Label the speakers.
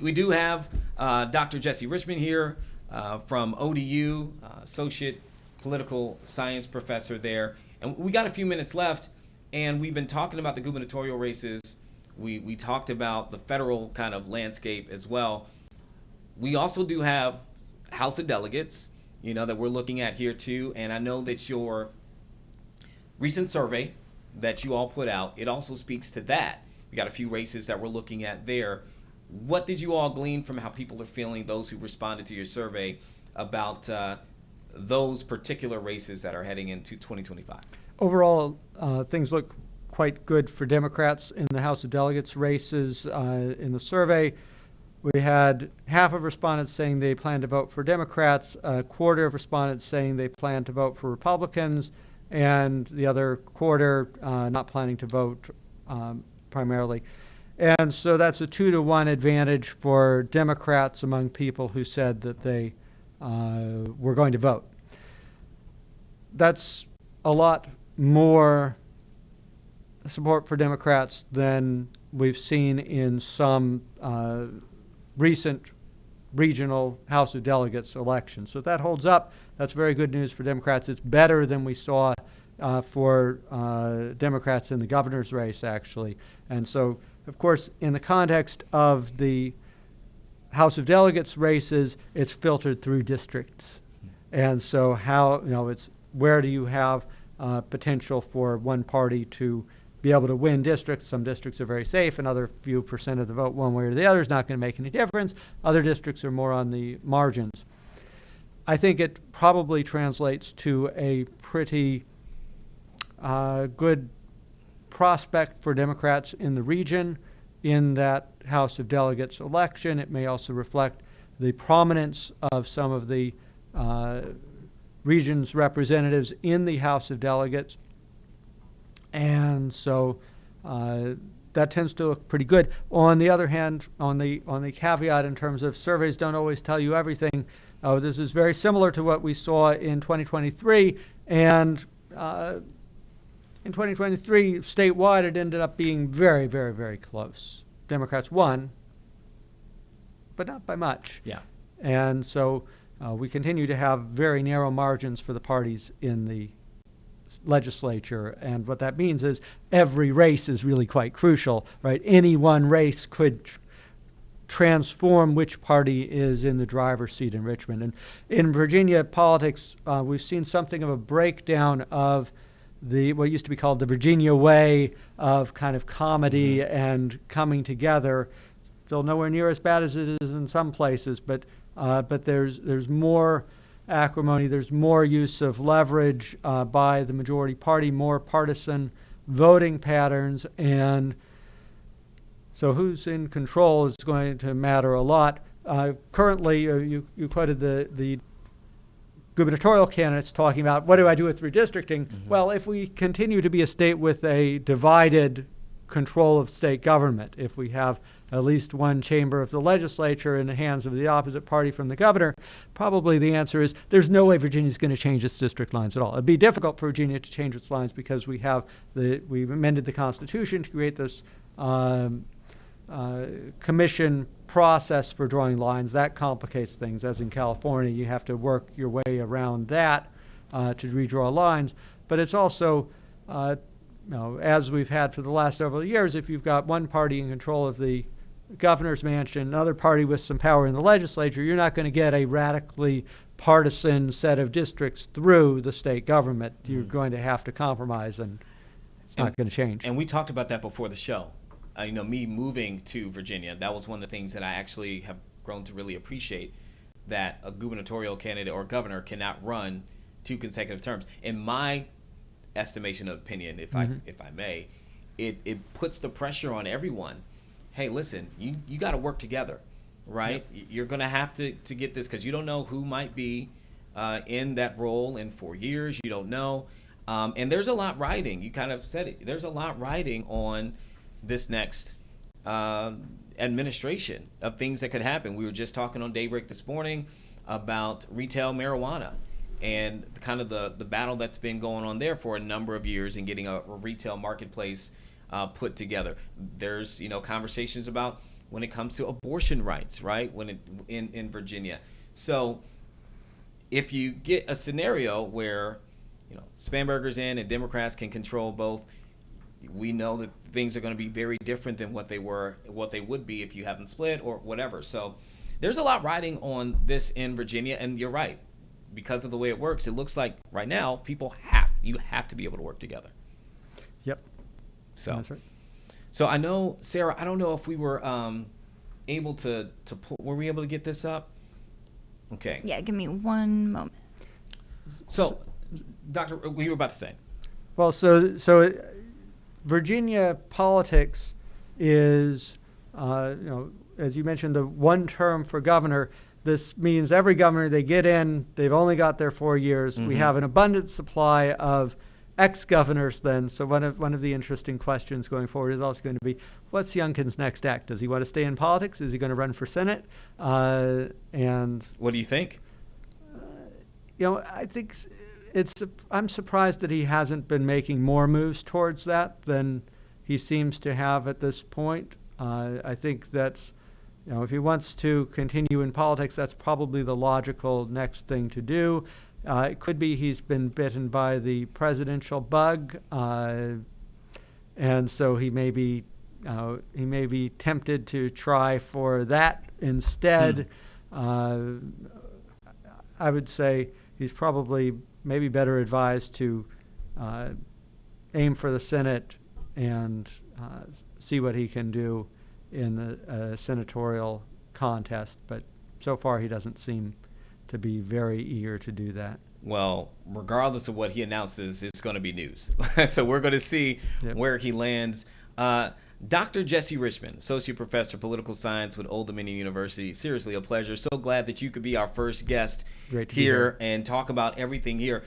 Speaker 1: We do have Dr. Jesse Richman here from ODU, Associate Political Science Professor there. And we got a few minutes left, and we've been talking about the gubernatorial races. We talked about the federal kind of landscape as well. We also do have House of Delegates, that we're looking at here too. And I know that your recent survey that you all put out, it also speaks to that. We got a few races that we're looking at there. What did you all glean from how people are feeling, those who responded to your survey, about those particular races that are heading into 2025?
Speaker 2: Overall, things look quite good for Democrats in the House of Delegates races. In the survey, we had half of respondents saying they plan to vote for Democrats, a quarter of respondents saying they plan to vote for Republicans, and the other quarter not planning to vote primarily. And so that's a 2-to-1 advantage for Democrats among people who said that they were going to vote. That's a lot more support for Democrats than we've seen in some recent regional House of Delegates elections. So that holds up. That's very good news for Democrats. It's better than we saw for Democrats in the governor's race, actually. And so, of course, in the context of the House of Delegates races, it's filtered through districts. And so it's where do you have potential for one party to be able to win districts? Some districts are very safe. Another few percent of the vote one way or the other is not going to make any difference. Other districts are more on the margins. I think it probably translates to a pretty good prospect for Democrats in the region in that House of Delegates election. It may also reflect the prominence of some of the region's representatives in the House of Delegates. And so that tends to look pretty good. On the other hand, on the caveat in terms of surveys don't always tell you everything, this is very similar to what we saw in 2023. And in 2023, statewide, it ended up being very, very, very close. Democrats won, but not by much.
Speaker 1: Yeah.
Speaker 2: And so we continue to have very narrow margins for the parties in the legislature. And what that means is every race is really quite crucial, right? Any one race could transform which party is in the driver's seat in Richmond. And in Virginia politics, we've seen something of a breakdown of what used to be called the Virginia way of kind of comedy and coming together. Still nowhere near as bad as it is in some places, but there's more acrimony, there's more use of leverage by the majority party, more partisan voting patterns, and so who's in control is going to matter a lot. Currently, you quoted the gubernatorial candidates talking about, what do I do with redistricting? Mm-hmm. Well, if we continue to be a state with a divided control of state government, if we have at least one chamber of the legislature in the hands of the opposite party from the governor, probably the answer is there's no way Virginia's going to change its district lines at all. It'd be difficult for Virginia to change its lines because we've amended the Constitution to create this commission process for drawing lines. That complicates things. As in California, you have to work your way around that to redraw lines. But it's also, as we've had for the last several years, if you've got one party in control of the governor's mansion, another party with some power in the legislature, you're not going to get a radically partisan set of districts through the state government. You're going to have to compromise, and it's not going to change.
Speaker 1: And we talked about that before the show. Me moving to Virginia, that was one of the things that I actually have grown to really appreciate, that a gubernatorial candidate or governor cannot run 2 consecutive terms. In my estimation of opinion, if I may, it puts the pressure on everyone. Hey, listen, you got to work together, right? Yep. You're going to have to get this, because you don't know who might be in that role in 4 years. You don't know. And there's a lot riding. You kind of said it. There's a lot riding on this next administration of things that could happen. We were just talking on Daybreak this morning about retail marijuana and kind of the battle that's been going on there for a number of years and getting a retail marketplace put together. There's conversations about when it comes to abortion rights, right? In Virginia. So if you get a scenario where, Spanberger's in and Democrats can control both, we know that things are going to be very different than what they would be if you have them split or whatever. So there's a lot riding on this in Virginia, and you're right. Because of the way it works, it looks like right now you have to be able to work together.
Speaker 2: Yep.
Speaker 1: So
Speaker 2: that's right.
Speaker 1: So I know, Sarah, I don't know if we were able to pull, were we able to get this up? Okay.
Speaker 3: Yeah, give me one moment.
Speaker 1: So, Doctor, what you were about to say?
Speaker 2: Well, so Virginia politics is, as you mentioned, the one term for governor. This means every governor they get in, they've only got their 4 years.
Speaker 1: Mm-hmm.
Speaker 2: We have an abundant supply of ex-governors then. So one of the interesting questions going forward is also going to be, what's Youngkin's next act? Does he want to stay in politics? Is he going to run for Senate? And
Speaker 1: what do you think?
Speaker 2: I think I'm surprised that he hasn't been making more moves towards that than he seems to have at this point. I think that's, if he wants to continue in politics, that's probably the logical next thing to do. It could be he's been bitten by the presidential bug, and so he may be tempted to try for that instead. I would say he's probably maybe better advised to aim for the Senate and see what he can do in the senatorial contest. But so far he doesn't seem to be very eager to do that.
Speaker 1: Well, regardless of what he announces, it's going to be news. So we're going to see where he lands. Dr. Jesse Richman, Associate Professor, Political Science with Old Dominion University. Seriously, a pleasure. So glad that you could be our first guest here and talk about everything here.